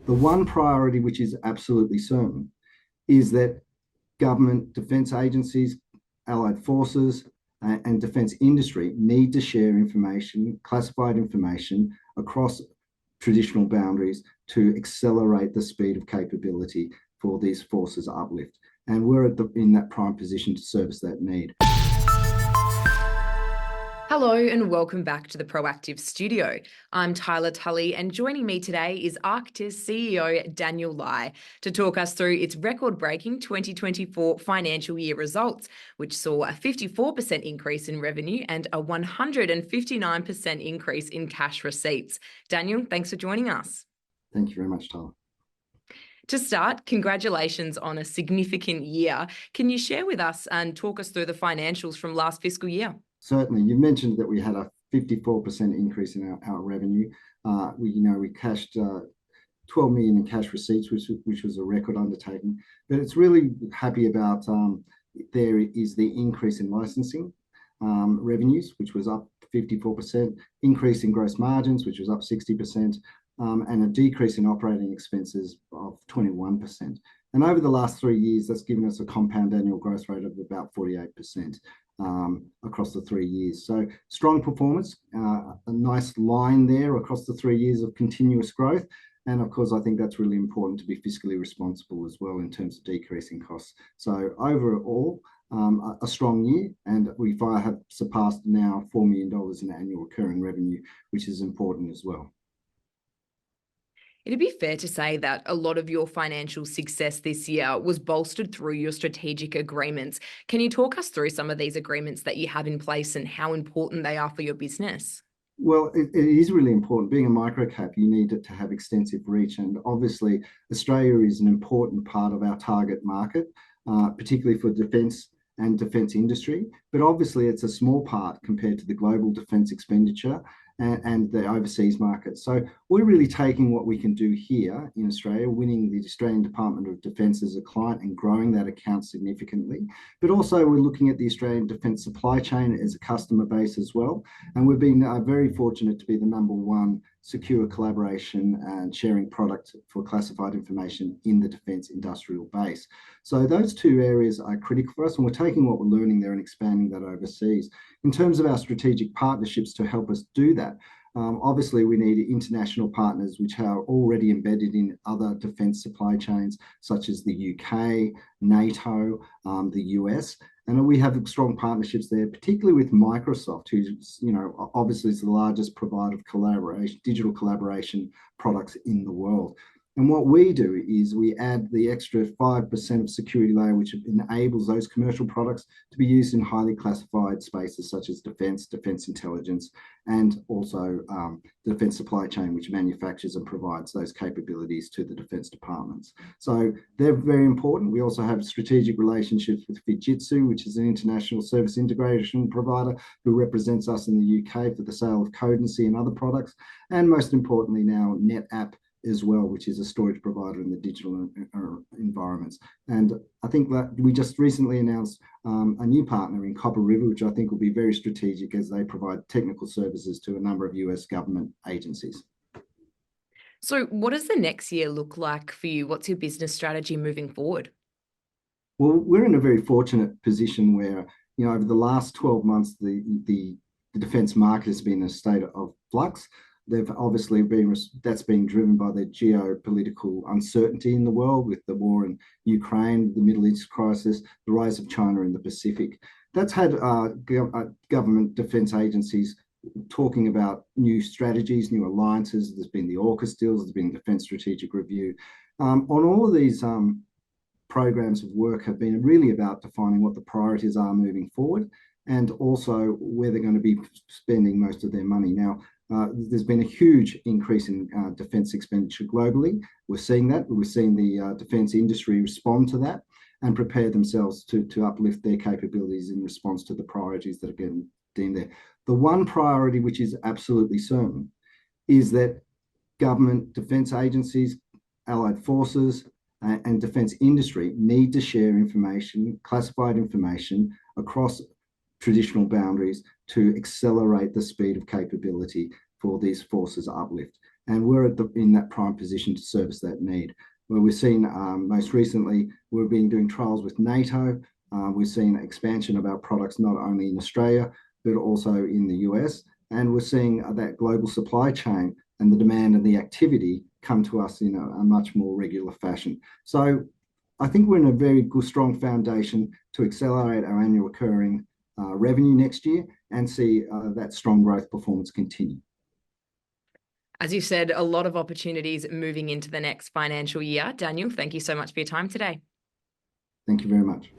The one priority which is absolutely certain is that government defence agencies, allied forces, and defence industry need to share information, classified information, across traditional boundaries to accelerate the speed of capability for these forces uplift. And we're in that prime position to service that need. Hello and welcome back to the Proactive Studio. I'm Tylah Tully, and joining me today is archTIS CEO Daniel Lai to talk us through its record-breaking 2024 financial year results, which saw a 54% increase in revenue and a 159% increase in cash receipts. Daniel, thanks for joining us. Thank you very much, Tylah. To start, congratulations on a significant year. Can you share with us and talk us through the financials from last fiscal year? Certainly. You mentioned that we had a 54% increase in our revenue. We cashed 12 million in cash receipts, which was a record undertaking. But it's really happy about there is the increase in licensing revenues, which was up 54%, increase in gross margins, which was up 60%, and a decrease in operating expenses of 21%. And over the last 3 years, that's given us a compound annual growth rate of about 48%. Across the 3 years. So strong performance, a nice line there across the 3 years of continuous growth. And of course, I think that's really important to be fiscally responsible as well in terms of decreasing costs. So overall, a strong year, and we have surpassed now $4 million in annual recurring revenue, which is important as well. It'd be fair to say that a lot of your financial success this year was bolstered through your strategic agreements. Can you talk us through some of these agreements that you have in place and how important they are for your business? Well, it is really important. Being a microcap, you need it to have extensive reach. And obviously, Australia is an important part of our target market, particularly for defence and defence industry. But obviously, it's a small part compared to the global defence expenditure and the overseas market. So we're really taking what we can do here in Australia, winning the Australian Department of Defence as a client and growing that account significantly. But also we're looking at the Australian defence supply chain as a customer base as well. And we've been very fortunate to be the #1 secure collaboration and sharing product for classified information in the defence industrial base. So those two areas are critical for us, and we're taking what we're learning there and expanding that overseas. In terms of our strategic partnerships to help us do that, obviously we need international partners which are already embedded in other defence supply chains, such as the UK, NATO, the US. And we have strong partnerships there, particularly with Microsoft, who's, obviously is the largest provider of digital collaboration products in the world. And what we do is we add the extra 5% security layer, which enables those commercial products to be used in highly classified spaces such as defence intelligence, and also the defence supply chain, which manufactures and provides those capabilities to the defence departments. So they're very important. We also have strategic relationships with Fujitsu, which is an international service integration provider who represents us in the UK for the sale of Codency and other products. And most importantly now, NetApp as well, which is a storage provider in the digital environments. And I think that we just recently announced a new partner in Copper River, which I think will be very strategic as they provide technical services to a number of US government agencies. So what does the next year look like for you? What's your business strategy moving forward? Well, we're in a very fortunate position where, over the last 12 months, the defence market has been in a state of flux. They've obviously that's been driven by the geopolitical uncertainty in the world with the war in Ukraine, the Middle East crisis, the rise of China in the Pacific. That's had government defence agencies talking about new strategies, new alliances. There's been the AUKUS deals, there's been Defence Strategic Review. On all of these programs of work have been really about defining what the priorities are moving forward, and also where they're going to be spending most of their money. Now, there's been a huge increase in defence expenditure globally. We're seeing that. We're seeing the defence industry respond to that and prepare themselves to uplift their capabilities in response to the priorities that are getting deemed there. The one priority which is absolutely certain is that government defence agencies, allied forces, and defence industry need to share information, classified information, across traditional boundaries to accelerate the speed of capability for these forces uplift. and we're in that prime position to service that need. Where we've seen most recently, we've been doing trials with NATO. We've seen expansion of our products not only in Australia, but also in the US. And we're seeing that global supply chain and the demand and the activity come to us in a much more regular fashion. So I think we're in a very good, strong foundation to accelerate our annual recurring revenue next year and see that strong growth performance continue. As you said, a lot of opportunities moving into the next financial year. Daniel, thank you so much for your time today. Thank you very much.